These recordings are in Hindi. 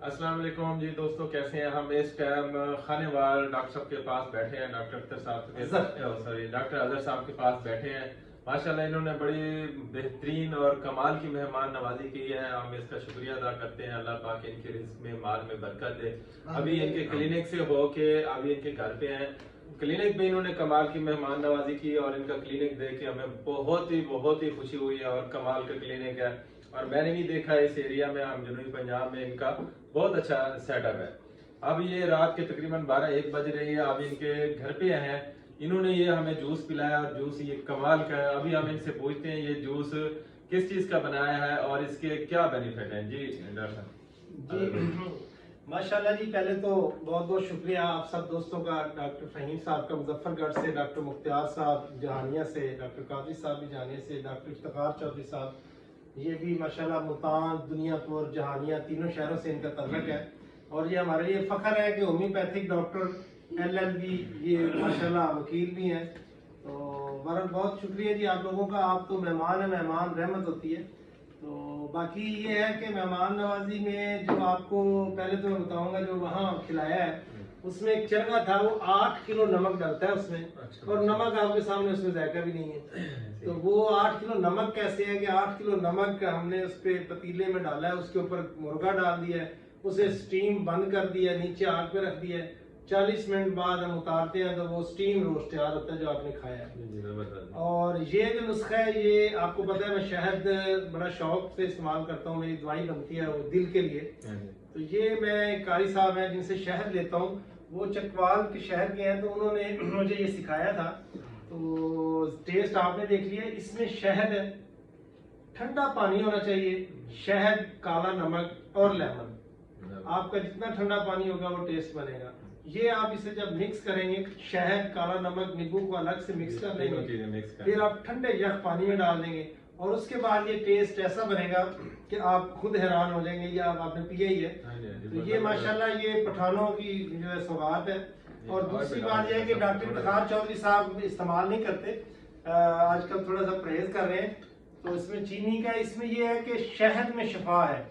अस्सलाम वालेकुम जी दोस्तों, कैसे हैं? हम इस टाइम खानेवाल डॉक्टर साहब के पास बैठे हैं, डॉक्टर अख्तर साहब के डॉक्टर अजहर साहब के पास बैठे हैं। माशाल्लाह इन्होंने बड़ी बेहतरीन और कमाल की मेहमान नवाजी की है। हम इसका शुक्रिया अदा करते हैं। अल्लाह पाक इनके रिज़्क़ में माल में बरकत दे। अभी इनके क्लिनिक से होके अभी इनके घर पे हैं। क्लिनिक में इन्होंने कमाल की मेहमान नवाजी की और इनका क्लिनिक देख के हमें बहुत ही खुशी हुई है और कमाल का क्लिनिक है। और मैंने भी देखा इस एरिया में, हम जनूबी पंजाब में इनका बहुत अच्छा सेटअप है। अब ये रात के तकरीबन 12-1 बज रही है। अब इनके घर पे हैं, इन्होंने ये हमें जूस पिलाया और जूस ये कमाल का है। अभी हम इनसे पूछते हैं ये जूस किस चीज का बनाया है और इसके क्या बेनिफिट हैं। जी डॉक्टर साहब। जी माशाल्लाह जी, पहले तो बहुत बहुत शुक्रिया आप सब दोस्तों का, डॉक्टर फहीम साहब का मुजफ्फरगढ़ से, डॉक्टर मुख्तार साहब जहानिया से, डॉक्टर कादरी साहब भी जहानिया से, डॉक्टर इफ्तिखार चौधरी साहब ये भी माशाल्लाह मुल्तान, दुनियापुर, जहानिया तीनों शहरों से इनका तल्लुक है। और ये हमारे लिए फ़ख्र है कि होम्योपैथिक डॉक्टर LLB ये माशाल्लाह वकील भी हैं। तो बहरहाल बहुत शुक्रिया जी आप लोगों का। आप तो मेहमान है, मेहमान रहमत होती है। तो बाकी ये है कि मेहमान नवाजी में जो आपको पहले तो मैं बताऊंगा, जो वहाँ खिलाया है उसमें एक चरगा था, वो 8 किलो नमक डालता है उसमें। और नमक आपके सामने उसमें जायका भी नहीं है। तो वो 8 किलो नमक कैसे है कि 8 किलो नमक हमने उस पे पतीले में डाला है, उसके ऊपर मुर्गा डाल दिया है, उसे स्टीम बंद कर दिया, नीचे आग पे रख दिया है। 40 मिनट बाद हम उतारते हैं तो वो स्टीम रोस्ट तैयार होता है जो आपने खाया है। और ये जो नुस्खा है, ये आपको पता है मैं शहद बड़ा शौक से इस्तेमाल करता हूँ, मेरी दवाई बनती है वो दिल के लिए। तो ये मैं कारी साहब हैं जिनसे शहद लेता हूँ, वो चकवाल के शहर के हैं, तो उन्होंने मुझे ये सिखाया था। तो टेस्ट आपने देख लिया। इसमें शहद है, ठंडा पानी होना चाहिए, शहद, काला नमक और लेमन। आपका जितना ठंडा पानी होगा वो टेस्ट बनेगा। ये आप इसे जब मिक्स करेंगे, शहद, काला नमक, नींबू को अलग से मिक्स कर देंगे, फिर आप ठंडे यख पानी में डाल देंगे और उसके बाद ये टेस्ट ऐसा बनेगा कि आप खुद हैरान हो जाएंगे। ये आपने पिया ही है। तो ये माशाल्लाह ये पठानों की जो है सौगात है। और दूसरी बात यह है कि डॉक्टर इफ्तिखार चौधरी साहब इस्तेमाल नहीं करते, आजकल थोड़ा सा परहेज कर रहे हैं। तो इसमें चीनी का, इसमें यह है कि शहद में शफा है।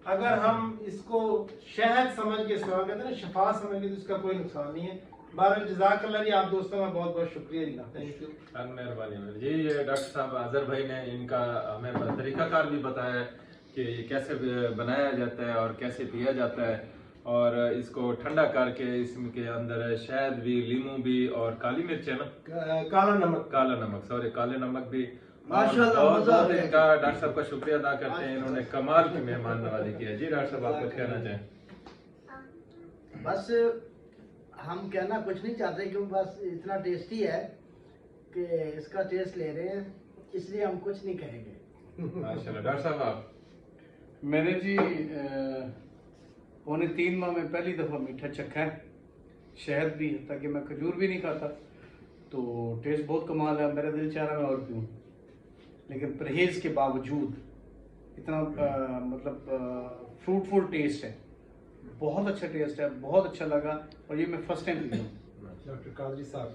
अगर हम इसको शहद समझ के इस्तेमाल करते हैं ना, शफा समझ के, तो इसका कोई नुकसान नहीं है। बारह जज़ाकल्लाह जी आप दोस्तों का बहुत बहुत शुक्रिया जी, थैंक यू। मेहरबानी जी। ये डॉक्टर साहब अजहर भाई ने इनका हमें तरीकाकार भी बताया है कि ये कैसे बनाया जाता है और कैसे पिया जाता है। और इसको ठंडा करके इसके अंदर शहद भी, लीमू भी और काली मिर्च है ना, काला नमक सॉरी काले नमक भी। माशाल्लाह बहुत इनका डॉक्टर साहब का शुक्रिया अदा करते हैं, इन्होंने कमाल की मेहमान नवाजी की है। जी डॉक्टर साहब आप कुछ कहना चाहें? बस हम कहना कुछ नहीं चाहते, क्योंकि बस इतना टेस्टी है कि इसका टेस्ट ले रहे हैं, इसलिए हम कुछ नहीं कहेंगे। माशाल्लाह। डॉक्टर साहब आप? मैंने जी पौने 3 माह में पहली दफ़ा मीठा चखा है, शहद भी, ताकि मैं खजूर भी नहीं खाता। तो टेस्ट बहुत कमाल है, मेरा दिल चाह रहा मैं और पीऊँ, लेकिन परहेज़ के बावजूद इतना फ्रूटफुल टेस्ट है, बहुत अच्छा टेस्ट है, बहुत अच्छा लगा। और ये मैं फर्स्ट टाइम पी हूँ। डॉक्टर कादरी साहब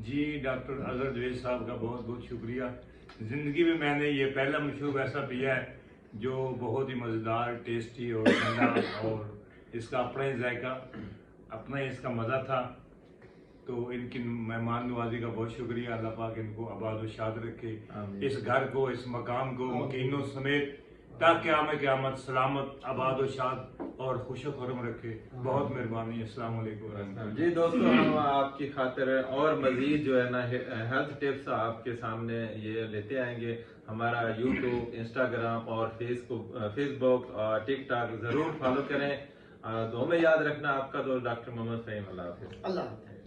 जी, डॉक्टर अजहर जवेद साहब का बहुत बहुत शुक्रिया। ज़िंदगी में मैंने ये पहला मशरूब ऐसा पिया है जो बहुत ही मज़ेदार, टेस्टी और ठंडा, और इसका अपना ही जायका, अपना ही इसका मज़ा था। तो इनकी मेहमान नवाजी का बहुत शुक्रिया। अल्लाह पाक इनको आबाद व शाद रखे, इस घर को, इस मकाम को मकीनों समेत ताकि क़यामत सलामत, आबाद व शाद और खुश खुरम रखे। बहुत मेहरबानी। अस्सलाम वालेकुम जी दोस्तों, हम आपकी खातिर और मजीद जो है ना हेल्थ टिप्स आपके सामने ये लेते आएंगे। हमारा YouTube, Instagram और फेसबुक और TikTok जरूर फॉलो करें। दो में याद रखना आपका दोस्त डॉक्टर मोहम्मद फहीम। अल्लाह हाफिज़। अल्लाह हाफ़िज़।